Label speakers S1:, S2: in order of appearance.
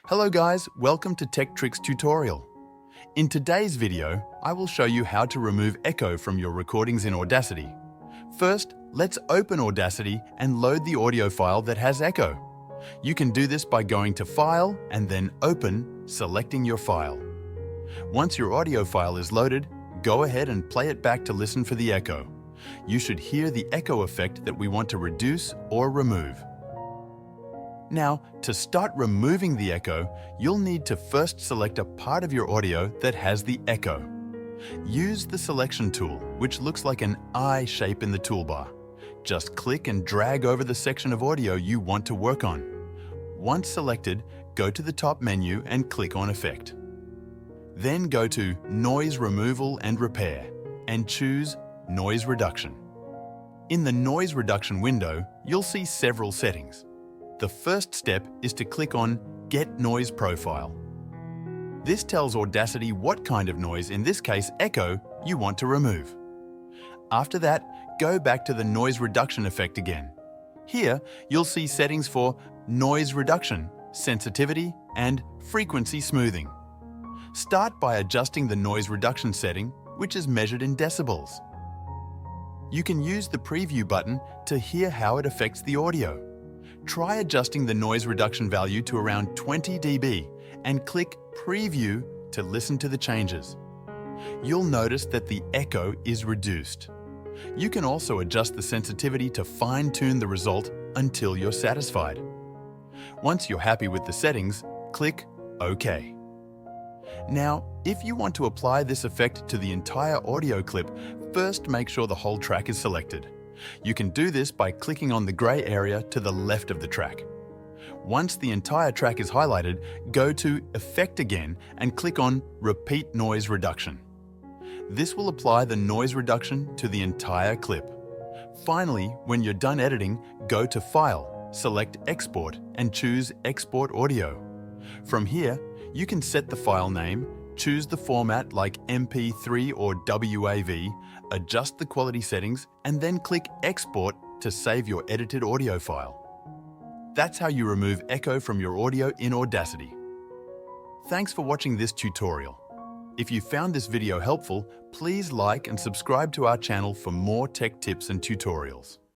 S1: Hello guys, welcome to Tech Tricks tutorial. In today's video, I will show you how to remove echo from your recordings in Audacity. First, let's open Audacity and load the audio file that has echo. You can do this by going to File and then Open, selecting your file. Once your audio file is loaded, go ahead and play it back to listen for the echo. You should hear the echo effect that we want to reduce or remove. Now, to start removing the echo, you'll need to first select a part of your audio that has the echo. Use the selection tool, which looks like an eye shape in the toolbar. Just click and drag over the section of audio you want to work on. Once selected, go to the top menu and click on Effect. Then go to Noise Removal and Repair and choose Noise Reduction. In the Noise Reduction window, you'll see several settings. The first step is to click on Get Noise Profile. This tells Audacity what kind of noise, in this case echo, you want to remove. After that, go back to the Noise Reduction effect again. Here, you'll see settings for Noise Reduction, Sensitivity, and Frequency Smoothing. Start by adjusting the Noise Reduction setting, which is measured in decibels. You can use the Preview button to hear how it affects the audio. Try adjusting the noise reduction value to around 20 dB and click Preview to listen to the changes. You'll notice that the echo is reduced. You can also adjust the sensitivity to fine-tune the result until you're satisfied. Once you're happy with the settings, click OK. Now, if you want to apply this effect to the entire audio clip, first make sure the whole track is selected. You can do this by clicking on the grey area to the left of the track. Once the entire track is highlighted, go to Effect again and click on Repeat Noise Reduction. This will apply the noise reduction to the entire clip. Finally, when you're done editing, go to File, select Export and choose Export Audio. From here, you can set the file name, choose the format like MP3 or WAV, adjust the quality settings, and then click Export to save your edited audio file. That's how you remove echo from your audio in Audacity. Thanks for watching this tutorial. If you found this video helpful, please like and subscribe to our channel for more tech tips and tutorials.